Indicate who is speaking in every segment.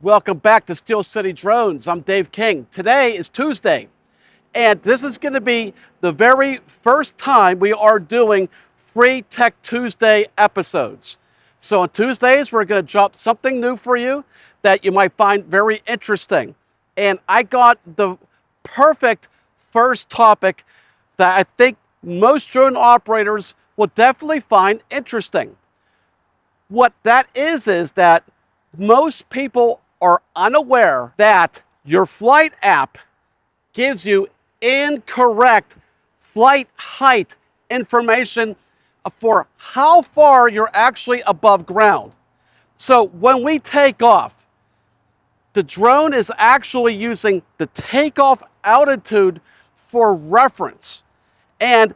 Speaker 1: Welcome back to Steel City Drones. I'm Dave King. Today is Tuesday, and this is going to be the very first time we are doing free Tech Tuesday episodes. So on Tuesdays, we're going to drop something new for you that you might find very interesting. And I got the perfect first topic that I think most drone operators will definitely find interesting. What that is that most people are unaware that your flight app gives you incorrect flight height information for how far you're actually above ground. So when we take off, the drone is actually using the takeoff altitude for reference. And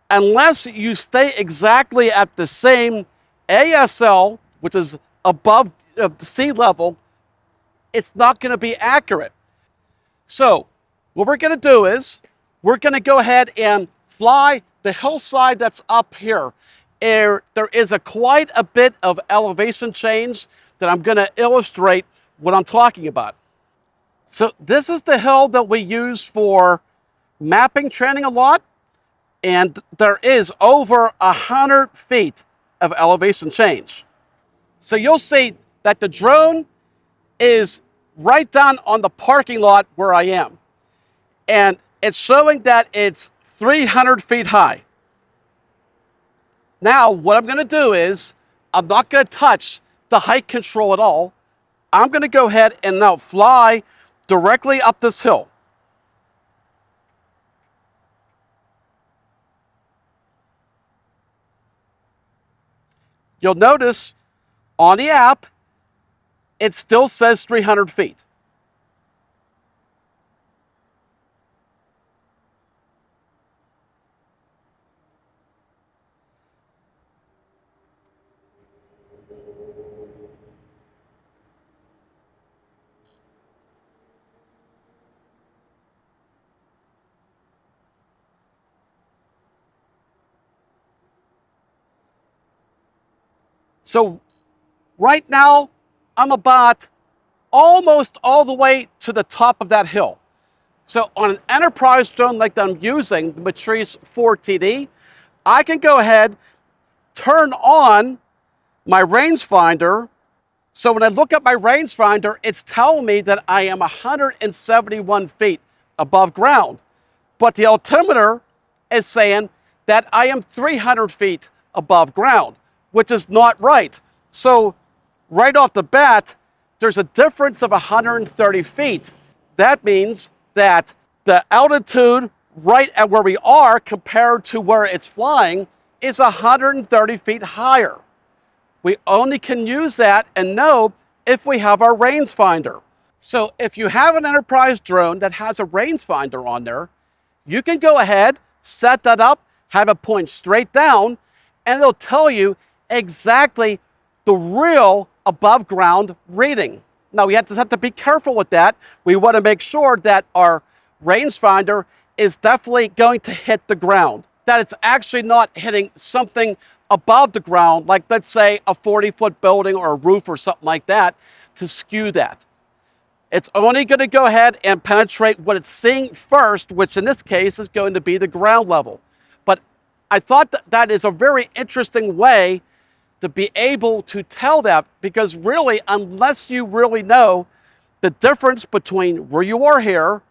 Speaker 1: unless you stay exactly at the same ASL, which is above sea level, it's not going to be accurate. So what we're going to do is we're going to go ahead and fly the hillside that's up here. There is quite a bit of elevation change that I'm going to illustrate what I'm talking about. So this is the hill that we use for mapping training a lot, and there is over 100 feet of elevation change. So you'll see that the drone is right down on the parking lot where I am. And it's showing that it's 300 feet high. Now, what I'm going to do is, I'm not going to touch the height control at all. I'm going to go ahead and now fly directly up this hill. You'll notice on the app, it still says 300 feet. So right now, I'm about almost all the way to the top of that hill. So on an enterprise drone like that I'm using, the Matrice 4TD, I can go ahead, turn on my rangefinder. So when I look at my rangefinder, it's telling me that I am 171 feet above ground. But the altimeter is saying that I am 300 feet above ground, which is not right. So right off the bat, there's a difference of 130 feet. That means that the altitude right at where we are compared to where it's flying is 130 feet higher. We only can use that and know if we have our rangefinder. So if you have an enterprise drone that has a rangefinder on there, you can go ahead, set that up, have it point straight down, and it'll tell you exactly the real above ground reading. Now we have to be careful with that. We want to make sure that our rangefinder is definitely going to hit the ground, that it's actually not hitting something above the ground, like let's say a 40-foot building or a roof or something like that, to skew that. It's only going to go ahead and penetrate what it's seeing first, which in this case is going to be the ground level. But I thought that is a very interesting way to be able to tell that, because really, unless you really know the difference between where you are here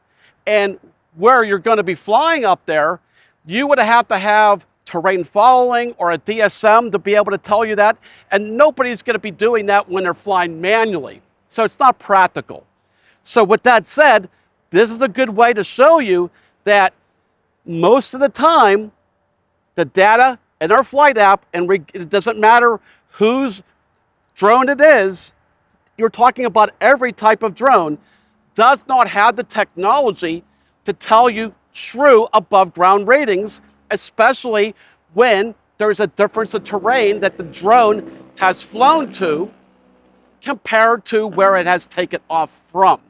Speaker 1: and where you're going to be flying up there, you would have to have terrain following or a DSM to be able to tell you that, and nobody's going to be doing that when they're flying manually. So it's not practical. So with that said, this is a good way to show you that most of the time, the data in our flight app, and it doesn't matter whose drone it is, you're talking about every type of drone, does not have the technology to tell you true above ground ratings, especially when there's a difference of terrain that the drone has flown to compared to where it has taken off from.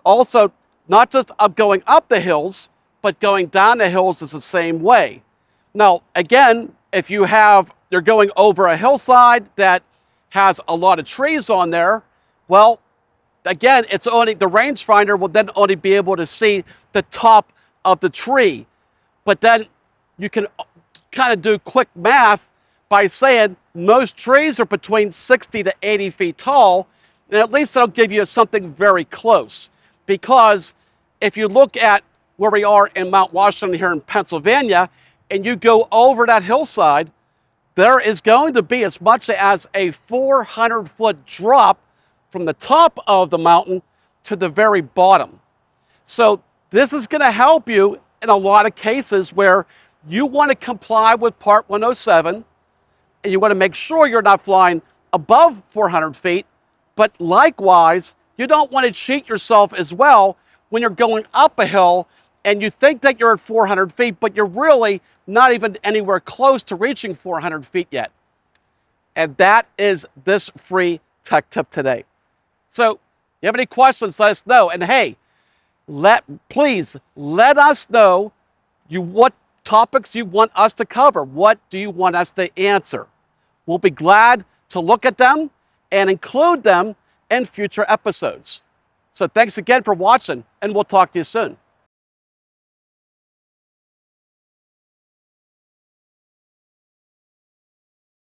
Speaker 1: Also, not just going up the hills, but going down the hills is the same way. Now, again, if you're going over a hillside that has a lot of trees on there, well, again, it's only the rangefinder will then only be able to see the top of the tree. But then you can kind of do quick math by saying most trees are between 60 to 80 feet tall, and at least that'll give you something very close. Because if you look at where we are in Mount Washington here in Pennsylvania, and you go over that hillside, there is going to be as much as a 400-foot drop from the top of the mountain to the very bottom. So this is going to help you in a lot of cases where you want to comply with Part 107, and you want to make sure you're not flying above 400 feet, but likewise, you don't want to cheat yourself as well when you're going up a hill and you think that you're at 400 feet, but you're really not even anywhere close to reaching 400 feet yet. And that is this free tech tip today. So, if you have any questions, let us know. And hey, please let us know what topics you want us to cover. What do you want us to answer? We'll be glad to look at them and include them in future episodes. So thanks again for watching, and we'll talk to you soon.